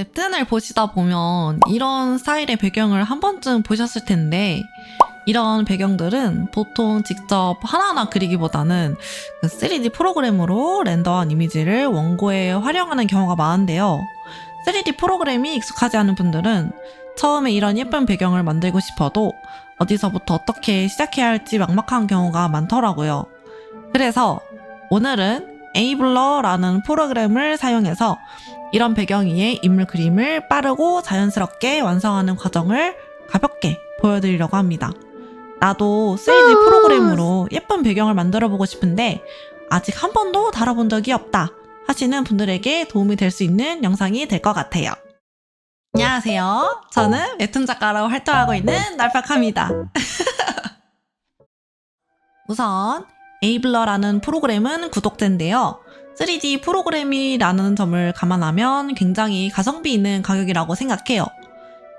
웹툰을 보시다 보면 이런 스타일의 배경을 한 번쯤 보셨을 텐데, 이런 배경들은 보통 직접 하나하나 그리기보다는 그 3D 프로그램으로 렌더한 이미지를 원고에 활용하는 경우가 많은데요. 3D 프로그램이 익숙하지 않은 분들은 처음에 이런 예쁜 배경을 만들고 싶어도 어디서부터 어떻게 시작해야 할지 막막한 경우가 많더라고요. 그래서 오늘은 에이블러라는 프로그램을 사용해서 이런 배경 위에 인물 그림을 빠르고 자연스럽게 완성하는 과정을 가볍게 보여드리려고 합니다. 나도 3D 프로그램으로 예쁜 배경을 만들어 보고 싶은데 아직 한 번도 다뤄본 적이 없다 하시는 분들에게 도움이 될 수 있는 영상이 될 것 같아요. 안녕하세요. 저는 웹툰 작가로 활동하고 있는 날팍합니다. 우선 에이블러라는 프로그램은 구독제인데요. 3D 프로그램이라는 점을 감안하면 굉장히 가성비 있는 가격이라고 생각해요.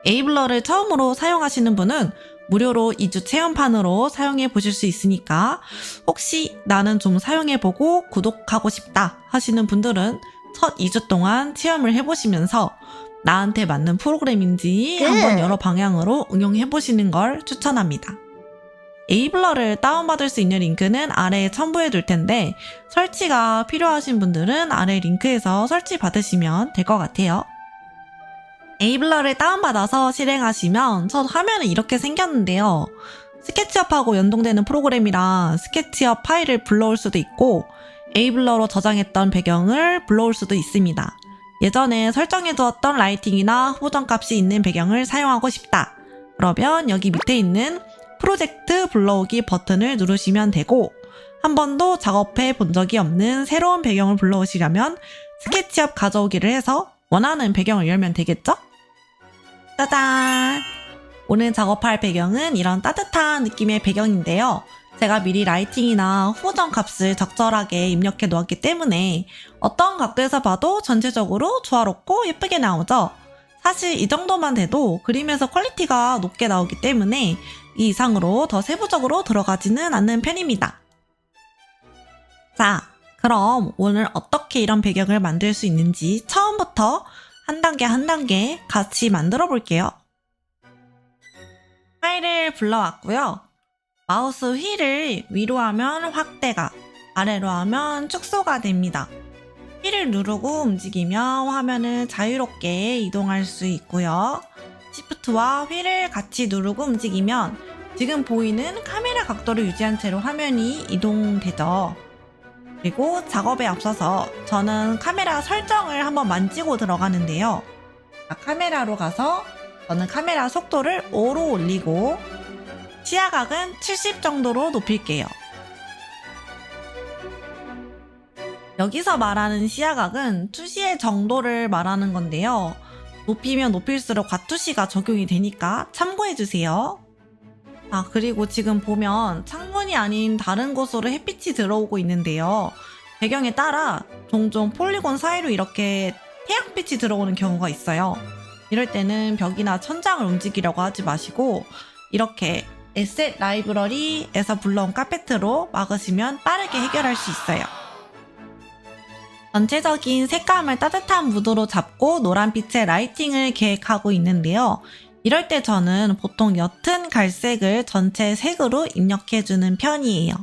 에이블러를 처음으로 사용하시는 분은 무료로 2주 체험판으로 사용해 보실 수 있으니까 혹시 나는 좀 사용해보고 구독하고 싶다 하시는 분들은 첫 2주 동안 체험을 해보시면서 나한테 맞는 프로그램인지 한번 여러 방향으로 응용해보시는 걸 추천합니다. 에이블러를 다운받을 수 있는 링크는 아래에 첨부해 둘 텐데 설치가 필요하신 분들은 아래 링크에서 설치 받으시면 될 것 같아요. 에이블러를 다운받아서 실행하시면 첫 화면은 이렇게 생겼는데요. 스케치업하고 연동되는 프로그램이라 스케치업 파일을 불러올 수도 있고 에이블러로 저장했던 배경을 불러올 수도 있습니다. 예전에 설정해두었던 라이팅이나 후보정 값이 있는 배경을 사용하고 싶다. 그러면 여기 밑에 있는 프로젝트 불러오기 버튼을 누르시면 되고 한 번도 작업해 본 적이 없는 새로운 배경을 불러오시려면 스케치업 가져오기를 해서 원하는 배경을 열면 되겠죠? 짜잔! 오늘 작업할 배경은 이런 따뜻한 느낌의 배경인데요. 제가 미리 라이팅이나 후보정 값을 적절하게 입력해 놓았기 때문에 어떤 각도에서 봐도 전체적으로 조화롭고 예쁘게 나오죠? 사실 이 정도만 돼도 그림에서 퀄리티가 높게 나오기 때문에 이 이상으로 더 세부적으로 들어가지는 않는 편입니다. 자, 그럼 오늘 어떻게 이런 배경을 만들 수 있는지 처음부터 한 단계 한 단계 같이 만들어 볼게요. 파일을 불러왔고요. 마우스 휠을 위로 하면 확대가, 아래로 하면 축소가 됩니다. 휠을 누르고 움직이면 화면을 자유롭게 이동할 수 있고요. 시프트와 휠을 같이 누르고 움직이면 지금 보이는 카메라 각도를 유지한 채로 화면이 이동되죠. 그리고 작업에 앞서서 저는 카메라 설정을 한번 만지고 들어가는데요. 카메라로 가서 저는 카메라 속도를 5로 올리고 시야각은 70 정도로 높일게요. 여기서 말하는 시야각은 투시의 정도를 말하는 건데요. 높이면 높일수록 과투시가 적용이 되니까 참고해주세요. 그리고 지금 보면 창문이 아닌 다른 곳으로 햇빛이 들어오고 있는데요. 배경에 따라 종종 폴리곤 사이로 이렇게 태양빛이 들어오는 경우가 있어요. 이럴 때는 벽이나 천장을 움직이려고 하지 마시고 이렇게 에셋 라이브러리에서 불러온 카페트로 막으시면 빠르게 해결할 수 있어요. 전체적인 색감을 따뜻한 무드로 잡고 노란빛의 라이팅을 계획하고 있는데요. 이럴 때 저는 보통 옅은 갈색을 전체 색으로 입력해주는 편이에요.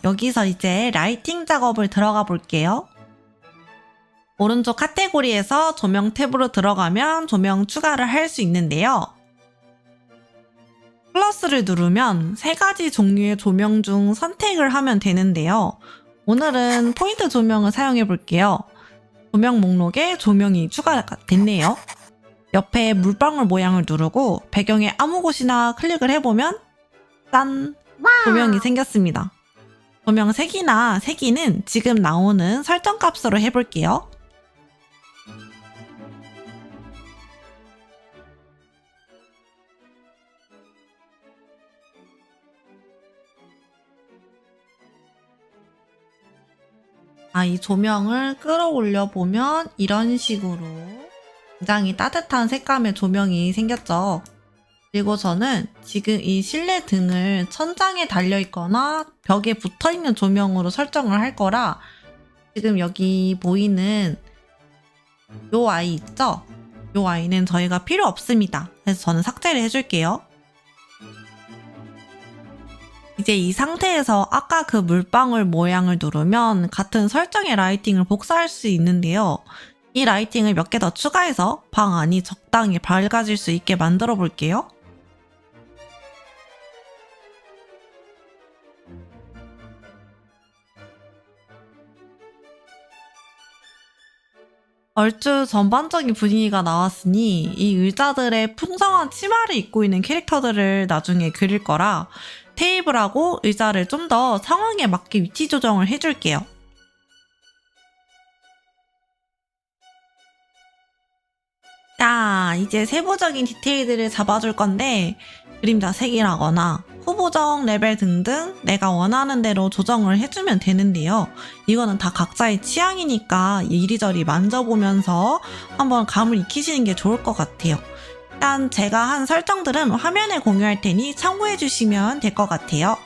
여기서 이제 라이팅 작업을 들어가 볼게요. 오른쪽 카테고리에서 조명 탭으로 들어가면 조명 추가를 할 수 있는데요. 플러스를 누르면 3가지 종류의 조명 중 선택을 하면 되는데요. 오늘은 포인트 조명을 사용해 볼게요. 조명 목록에 조명이 추가가 됐네요. 옆에 물방울 모양을 누르고 배경에 아무 곳이나 클릭을 해보면 짠! 조명이 생겼습니다. 조명 색이나 세기는 지금 나오는 설정 값으로 해볼게요. 이 조명을 끌어올려 보면 이런 식으로 굉장히 따뜻한 색감의 조명이 생겼죠. 그리고 저는 지금 이 실내 등을 천장에 달려있거나 벽에 붙어있는 조명으로 설정을 할 거라 지금 여기 보이는 요 아이 있죠? 요 아이는 저희가 필요 없습니다. 그래서 저는 삭제를 해줄게요. 이제 이 상태에서 아까 그 물방울 모양을 누르면 같은 설정의 라이팅을 복사할 수 있는데요. 이 라이팅을 몇 개 더 추가해서 방 안이 적당히 밝아질 수 있게 만들어 볼게요. 얼추 전반적인 분위기가 나왔으니 이 의자들의 풍성한 치마를 입고 있는 캐릭터들을 나중에 그릴 거라 테이블하고 의자를 좀 더 상황에 맞게 위치 조정을 해줄게요. 자, 이제 세부적인 디테일들을 잡아줄 건데 그림자 색이라거나 후보정 레벨 등등 내가 원하는 대로 조정을 해주면 되는데요. 이거는 다 각자의 취향이니까 이리저리 만져보면서 한번 감을 익히시는 게 좋을 것 같아요. 일단 제가 한 설정들은 화면에 공유할 테니 참고해 주시면 될 것 같아요.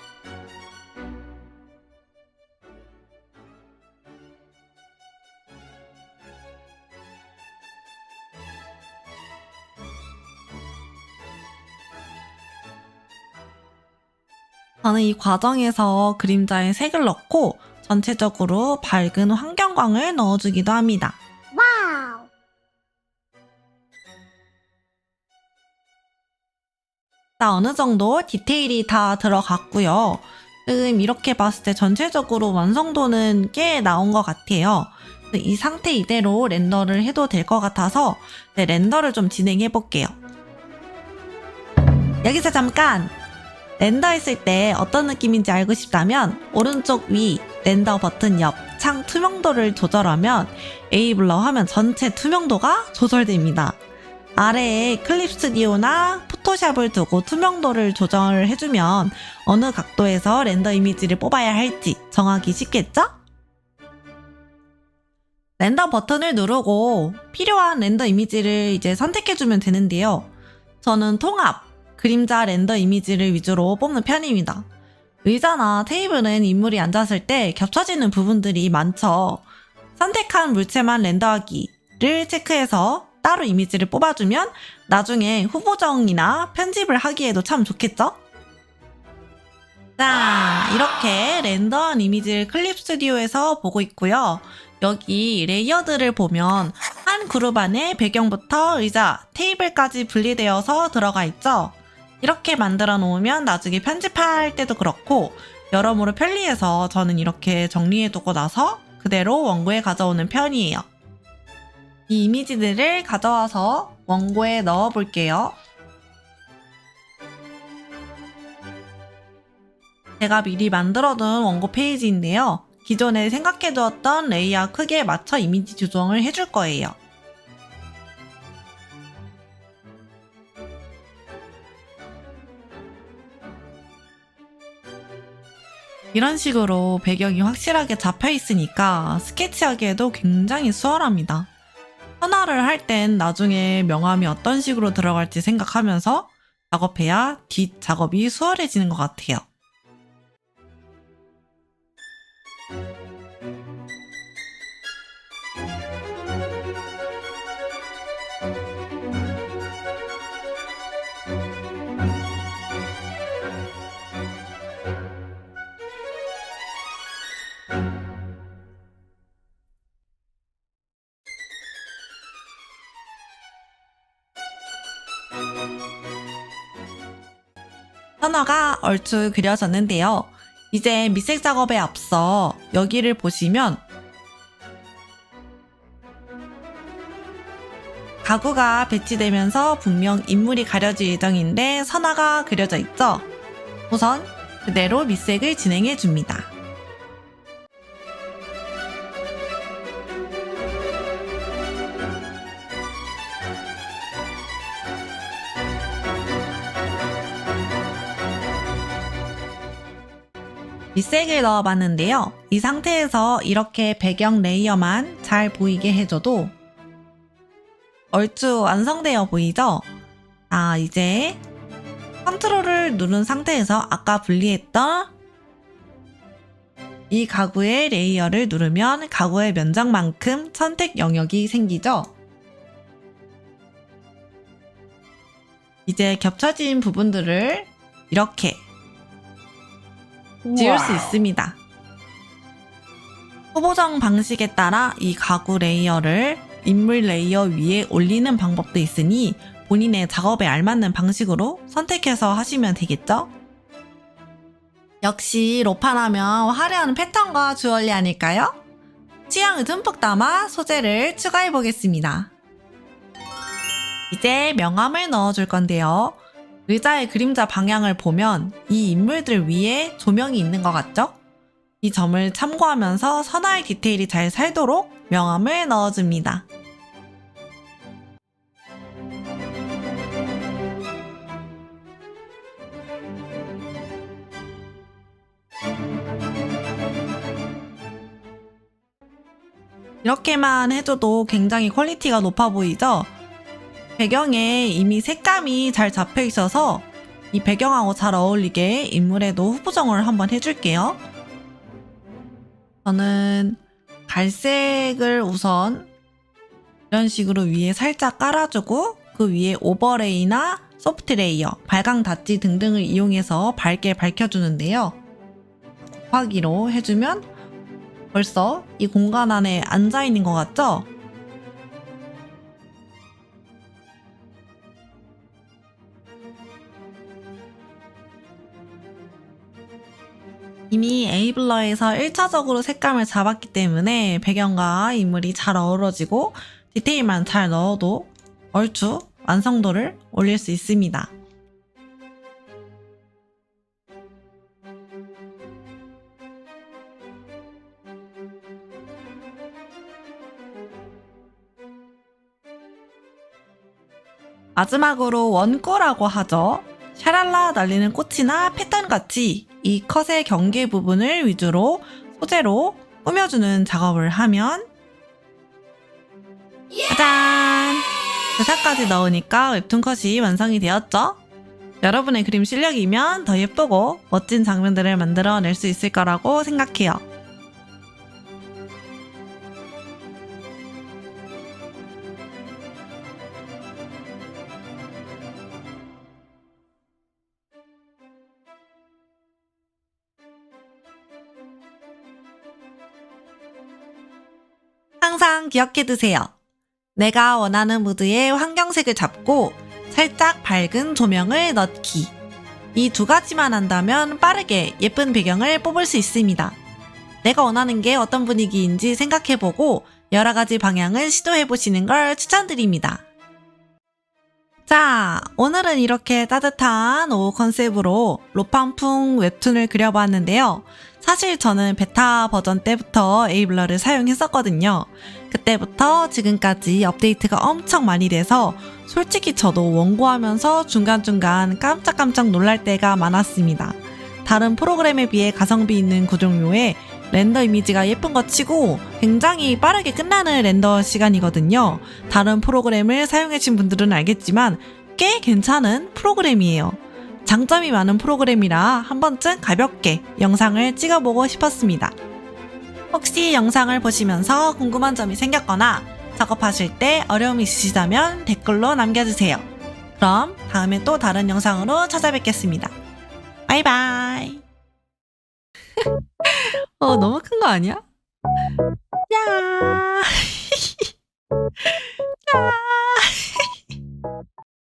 저는 이 과정에서 그림자에 색을 넣고 전체적으로 밝은 환경광을 넣어주기도 합니다. 와우. 자, 어느 정도 디테일이 다 들어갔고요. 지금 이렇게 봤을 때 전체적으로 완성도는 꽤 나온 것 같아요. 이 상태 이대로 렌더를 해도 될 것 같아서 렌더를 좀 진행해 볼게요. 여기서 잠깐! 렌더했을 때 어떤 느낌인지 알고 싶다면 오른쪽 위 렌더 버튼 옆 창 투명도를 조절하면 에이블러 화면 전체 투명도가 조절됩니다. 아래에 클립 스튜디오나 포토샵을 두고 투명도를 조절을 해주면 어느 각도에서 렌더 이미지를 뽑아야 할지 정하기 쉽겠죠? 렌더 버튼을 누르고 필요한 렌더 이미지를 이제 선택해주면 되는데요. 저는 통합, 그림자 렌더 이미지를 위주로 뽑는 편입니다. 의자나 테이블은 인물이 앉았을 때 겹쳐지는 부분들이 많죠. 선택한 물체만 렌더하기를 체크해서 따로 이미지를 뽑아주면 나중에 후보정이나 편집을 하기에도 참 좋겠죠? 자, 이렇게 렌더한 이미지를 클립 스튜디오에서 보고 있고요. 여기 레이어드를 보면 한 그룹 안에 배경부터 의자, 테이블까지 분리되어서 들어가 있죠? 이렇게 만들어 놓으면 나중에 편집할 때도 그렇고 여러모로 편리해서 저는 이렇게 정리해 두고 나서 그대로 원고에 가져오는 편이에요. 이 이미지들을 가져와서 원고에 넣어 볼게요. 제가 미리 만들어둔 원고 페이지인데요. 기존에 생각해 두었던 레이아웃 크기에 맞춰 이미지 조정을 해줄 거예요. 이런 식으로 배경이 확실하게 잡혀 있으니까 스케치하기에도 굉장히 수월합니다. 하나를 할 땐 나중에 명암이 어떤 식으로 들어갈지 생각하면서 작업해야 뒷 작업이 수월해지는 것 같아요. 선화가 얼추 그려졌는데요. 이제 밑색 작업에 앞서 여기를 보시면 가구가 배치되면서 분명 인물이 가려질 예정인데 선화가 그려져 있죠. 우선 그대로 밑색을 진행해 줍니다. 밑색을 넣어봤는데요. 이 상태에서 이렇게 배경 레이어만 잘 보이게 해줘도 얼추 완성되어 보이죠? 자, 이제 컨트롤을 누른 상태에서 아까 분리했던 이 가구의 레이어를 누르면 가구의 면적만큼 선택 영역이 생기죠? 이제 겹쳐진 부분들을 이렇게 지울 수 있습니다. 후보정 방식에 따라 이 가구 레이어를 인물 레이어 위에 올리는 방법도 있으니 본인의 작업에 알맞는 방식으로 선택해서 하시면 되겠죠? 역시 로판하면 화려한 패턴과 주얼리 아닐까요? 취향을 듬뿍 담아 소재를 추가해 보겠습니다. 이제 명암을 넣어줄 건데요. 의자의 그림자 방향을 보면 이 인물들 위에 조명이 있는 것 같죠? 이 점을 참고하면서 선화의 디테일이 잘 살도록 명암을 넣어줍니다. 이렇게만 해줘도 굉장히 퀄리티가 높아 보이죠? 배경에 이미 색감이 잘 잡혀 있어서 이 배경하고 잘 어울리게 인물에도 후보정을 한번 해줄게요. 저는 갈색을 우선 이런 식으로 위에 살짝 깔아주고 그 위에 오버레이나 소프트 레이어, 발광 닷지 등등을 이용해서 밝게 밝혀주는데요. 곱하기로 해주면 벌써 이 공간 안에 앉아있는 것 같죠? 이미 에이블러에서 1차적으로 색감을 잡았기 때문에 배경과 인물이 잘 어우러지고 디테일만 잘 넣어도 얼추 완성도를 올릴 수 있습니다. 마지막으로 원꼬라고 하죠. 샤랄라 날리는 꽃이나 패턴같이 이 컷의 경계 부분을 위주로 소재로 꾸며주는 작업을 하면 짜잔! 대사까지 넣으니까 웹툰 컷이 완성이 되었죠? 여러분의 그림 실력이면 더 예쁘고 멋진 장면들을 만들어낼 수 있을 거라고 생각해요. 항상 기억해두세요. 내가 원하는 무드의 환경색을 잡고 살짝 밝은 조명을 넣기. 이 두 가지만 한다면 빠르게 예쁜 배경을 뽑을 수 있습니다. 내가 원하는 게 어떤 분위기인지 생각해보고 여러 가지 방향을 시도해보시는 걸 추천드립니다. 자, 오늘은 이렇게 따뜻한 오후 컨셉으로 로팡풍 웹툰을 그려봤는데요. 사실 저는 베타 버전 때부터 에이블러를 사용했었거든요. 그때부터 지금까지 업데이트가 엄청 많이 돼서 솔직히 저도 원고하면서 중간중간 깜짝깜짝 놀랄 때가 많았습니다. 다른 프로그램에 비해 가성비 있는 구종료에 렌더 이미지가 예쁜 것 치고 굉장히 빠르게 끝나는 렌더 시간이거든요. 다른 프로그램을 사용하신 분들은 알겠지만 꽤 괜찮은 프로그램이에요. 장점이 많은 프로그램이라 한 번쯤 가볍게 영상을 찍어보고 싶었습니다. 혹시 영상을 보시면서 궁금한 점이 생겼거나 작업하실 때 어려움이 있으시다면 댓글로 남겨주세요. 그럼 다음에 또 다른 영상으로 찾아뵙겠습니다. 바이바이. 너무 큰 거 아니야? 야. 야.